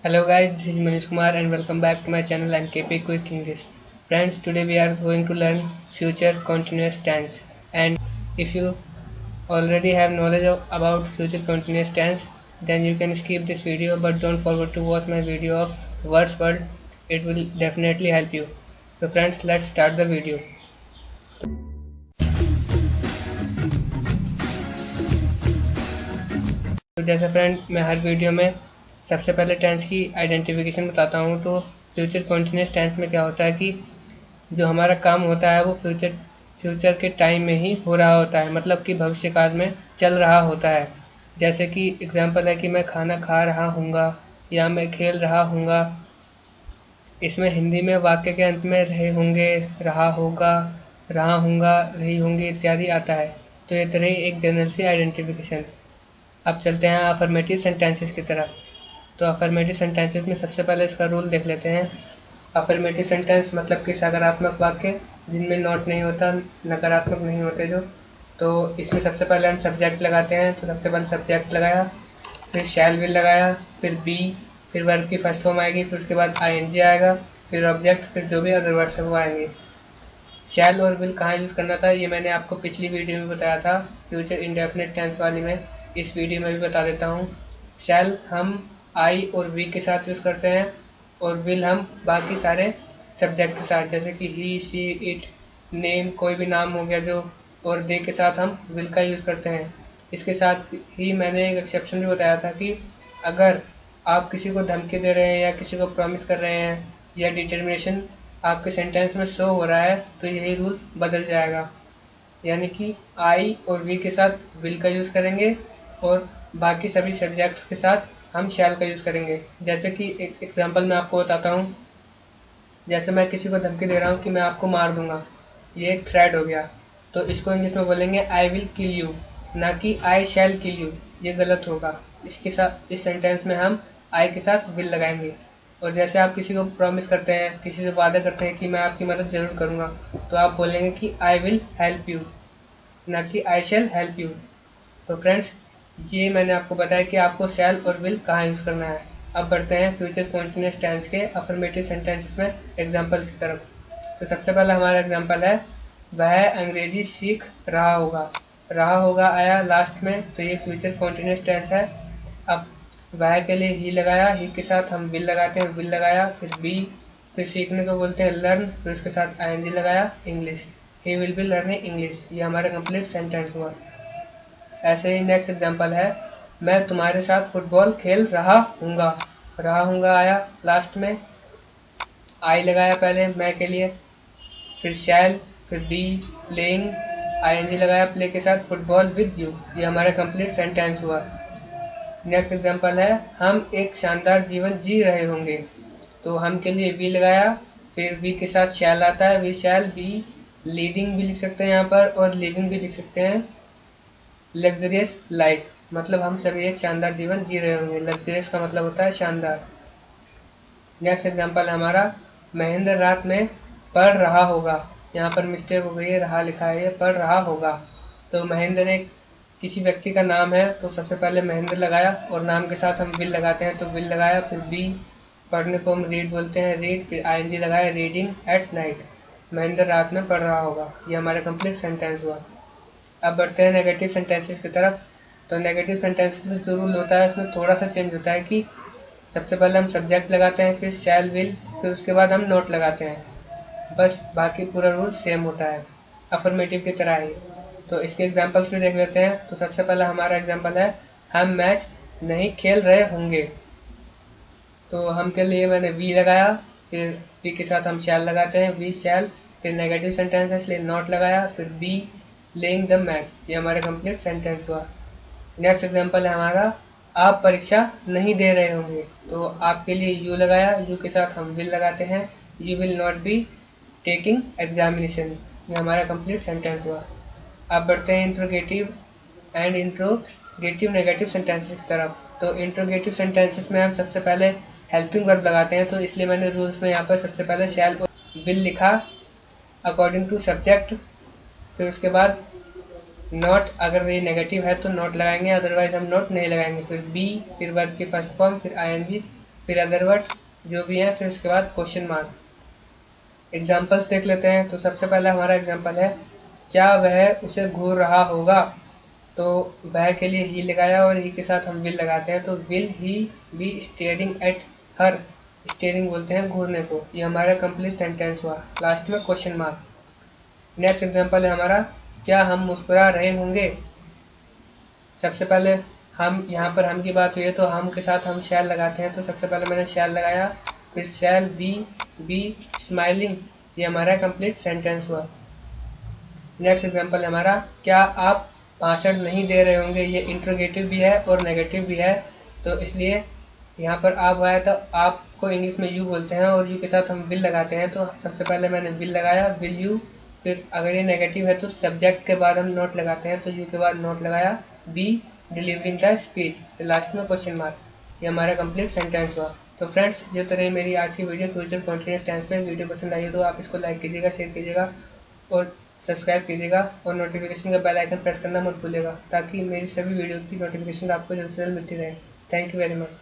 Hello guys, this is Manish Kumar and welcome back to my channel and KP Quick English. Friends, today we are going to learn future continuous tense. And if you already have knowledge about future continuous tense, then you can skip this video, but don't forget to watch my video of Words World. It will definitely help you. So friends, let's start the video. तो जैसे friend मैं हर video में सबसे पहले tense की identification बताता हूँ। तो फ्यूचर कॉन्टिन्यूस टेंस में क्या होता है कि जो हमारा काम होता है वो फ्यूचर के टाइम में ही हो रहा होता है, मतलब कि भविष्य काल में चल रहा होता है। जैसे कि एग्जांपल है कि मैं खाना खा रहा हूँगा या मैं खेल रहा हूँगा। इसमें हिंदी में वाक्य के अंत में रहे होंगे, रहा होगा, रहा हूँगा, रही होंगी इत्यादि आता है। तो ये तरह एक जनरल सी आइडेंटिफिकेशन। अब चलते हैं अफर्मेटिव सेंटेंसेस की तरफ। तो अफर्मेटिव सेंटेंसेस में सबसे पहले इसका रूल देख लेते हैं। अफर्मेटिव सेंटेंस मतलब कि सकारात्मक वाक्य जिनमें नॉट नहीं होता, नकारात्मक नहीं होते जो। तो इसमें सबसे पहले हम सब्जेक्ट लगाते हैं। तो सबसे पहले सब्जेक्ट लगाया, फिर शैल विल लगाया, फिर बी, फिर वर्ब की फर्स्ट फॉर्म आएगी, फिर उसके बाद आईएनजी आएगा, फिर ऑब्जेक्ट, फिर जो भी अदर वर्ड्स है वो आएंगे। शैल और विल कहाँ यूज़ करना था ये मैंने आपको पिछली वीडियो में बताया था, फ्यूचर इंडेफिनिट टेंस वाली में। इस वीडियो में भी बता देता हूँ। शैल हम आई और वी के साथ यूज़ करते हैं और विल हम बाकी सारे सब्जेक्ट के साथ, जैसे कि ही, शी, इट, नेम, कोई भी नाम हो गया जो, और दे के साथ हम विल का यूज़ करते हैं। इसके साथ ही मैंने एक एक्सेप्शन भी बताया था कि अगर आप किसी को धमकी दे रहे हैं या किसी को प्रॉमिस कर रहे हैं या डिटर्मिनेशन आपके सेंटेंस में शो हो रहा है तो यही रूल बदल जाएगा, यानी कि आई और वी के साथ विल का यूज़ करेंगे और बाकी सभी सब्जेक्ट्स के साथ हम शैल का यूज़ करेंगे। जैसे कि एक एग्जांपल मैं आपको बताता हूँ। जैसे मैं किसी को धमकी दे रहा हूँ कि मैं आपको मार दूंगा, ये एक थ्रेट हो गया। तो इसको इंग्लिश में बोलेंगे आई विल किल यू, ना कि आई शैल किल यू। ये गलत होगा। इसके साथ इस सेंटेंस में हम आई के साथ विल लगाएंगे। और जैसे आप किसी को प्रॉमिस करते हैं, किसी से वादा करते हैं कि मैं आपकी मदद ज़रूर करूँगा, तो आप बोलेंगे कि आई विल हेल्प यू, ना कि आई शैल हेल्प यू। तो फ्रेंड्स, ये मैंने आपको बताया कि आपको शैल और विल कहाँ यूज़ करना है। अब बढ़ते हैं फ्यूचर कॉन्टिन्यूस टेंस के अफर्मेटिव सेंटेंसेस में एग्जांपल की तरफ। तो सबसे पहला हमारा एग्जांपल है, वह अंग्रेजी सीख रहा होगा। रहा होगा आया लास्ट में, तो ये फ्यूचर कॉन्टिन्यूस टेंस है। अब वह के लिए ही लगाया, ही के साथ हम विल लगाते हैं, विल लगाया, फिर बी, फिर सीखने को बोलते हैं लर्न, फिर उसके साथ आईएनजी लगाया, English, he will be learning English. ये हमारा कंप्लीट सेंटेंस हुआ। ऐसे ही नेक्स्ट एग्जांपल है, मैं तुम्हारे साथ फुटबॉल खेल रहा हूँगा। रहा हूँगा आया लास्ट में, आई लगाया पहले मैं के लिए, फिर शैल, फिर बी, प्लेइंग, आईएनजी लगाया प्ले के साथ, फुटबॉल विद यू। ये हमारा कंप्लीट सेंटेंस हुआ। नेक्स्ट एग्जांपल है, हम एक शानदार जीवन जी रहे होंगे। तो हम के लिए वी लगाया, फिर वी के साथ शैल आता है, वी शैल बी लीडिंग भी लिख सकते हैं यहाँ पर, और लिविंग भी लिख सकते हैं। लग्जरियस लाइफ मतलब हम सभी एक शानदार जीवन जी रहे होंगे। लग्जरियस का मतलब होता है शानदार। नेक्स्ट एग्जांपल हमारा, महेंद्र रात में पढ़ रहा होगा। यहाँ पर मिस्टेक हो गई है, रहा लिखा है, ये पढ़ रहा होगा। तो महेंद्र एक किसी व्यक्ति का नाम है, तो सबसे पहले महेंद्र लगाया और नाम के साथ हम विल लगाते हैं, तो विल लगाया, फिर बी, पढ़ने को हम रीड बोलते हैं, रीड, फिर आईएनजी लगाया, रीडिंग एट नाइट। महेंद्र रात में पढ़ रहा होगा। ये हमारा कंप्लीट सेंटेंस हुआ। अब बढ़ते हैं नेगेटिव सेंटेंसेस की तरफ। तो नेगेटिव सेंटेंसेस में जो रूल होता है उसमें थोड़ा सा चेंज होता है कि सबसे पहले हम सब्जेक्ट लगाते हैं, फिर शैल विल, फिर उसके बाद हम नोट लगाते हैं। बस बाकी पूरा रूल सेम होता है, अफर्मेटिव की तरह ही। तो इसके एग्जांपल्स भी देख लेते हैं। तो सबसे पहला हमारा एग्जांपल है, हम मैच नहीं खेल रहे होंगे। तो हम के लिए मैंने वी लगाया, फिर वी के साथ हम शैल लगाते हैं, वी शैल, फिर नेगेटिव सेंटेंस है इसलिए नॉट लगाया, फिर बी प्लेइंग द मैच। ये हमारा कंप्लीट सेंटेंस हुआ। नेक्स्ट एग्जांपल है हमारा, आप परीक्षा नहीं दे रहे होंगे। तो आपके लिए यू लगाया, यू के साथ हम विल लगाते हैं, you will not be taking examination. ये हमारा कंप्लीट सेंटेंस हुआ। अब बढ़ते हैं interrogative and interrogative negative sentences की तरफ। तो इंट्रोगेटिव सेंटेंसेस में हम सबसे पहले हेल्पिंग वर्ब लगाते हैं, तो इसलिए मैंने रूल्स में यहाँ पर सबसे पहले शैल और विल लिखा अकॉर्डिंग टू सब्जेक्ट। फिर उसके बाद नॉट, अगर ये नेगेटिव है तो नॉट लगाएंगे, अदरवाइज हम नॉट नहीं लगाएंगे। फिर बी, फिर वर्ब की फर्स्ट फॉर्म, फिर आईएनजी, फिर अदर वर्ड्स जो भी हैं, फिर उसके बाद क्वेश्चन मार्क। एग्जाम्पल्स देख लेते हैं। तो सबसे पहला हमारा एग्जाम्पल है, क्या वह उसे घूर रहा होगा। तो वह के लिए ही लगाया और ही के साथ हम विल लगाते हैं, तो will he be staring at her. Staring बोलते हैं घूरने को। ये हमारा कंप्लीट सेंटेंस हुआ। लास्ट में क्वेश्चन मार्क। नेक्स्ट एग्जाम्पल है हमारा, क्या हम मुस्कुरा रहे होंगे। सबसे पहले हम यहाँ पर हम की बात हुई है तो हम के साथ हम शैल लगाते हैं, तो सबसे पहले मैंने शैल लगाया, फिर शैल बी स्माइलिंग। ये हमारा कंप्लीट सेंटेंस हुआ। नेक्स्ट एग्जांपल है हमारा, क्या आप भाषण नहीं दे रहे होंगे। ये इंट्रोगेटिव भी है और नेगेटिव भी है, तो इसलिए यहाँ पर आप आया तो आपको इंग्लिश में यू बोलते हैं और यू के साथ हम विल लगाते हैं। तो सबसे पहले मैंने विल लगाया, विल यू। फिर अगर ये नेगेटिव है तो सब्जेक्ट के बाद हम नोट लगाते हैं, तो यू के बाद नोट लगाया, B delivering the speech. Last में क्वेश्चन मार्क। ये हमारा कंप्लीट सेंटेंस हुआ। तो फ्रेंड्स, ये तो रही मेरी आज की वीडियो फ्यूचर कॉन्टिन्यूअस टेंस पे। वीडियो पसंद आई तो आप इसको लाइक कीजिएगा, शेयर कीजिएगा और सब्सक्राइब कीजिएगा और नोटिफिकेशन का बेल आइकन प्रेस करना मत भूलिएगा, ताकि मेरी सभी वीडियो की नोटिफिकेशन आपको जल्द से जल्द मिलती रहे। Thank you very much.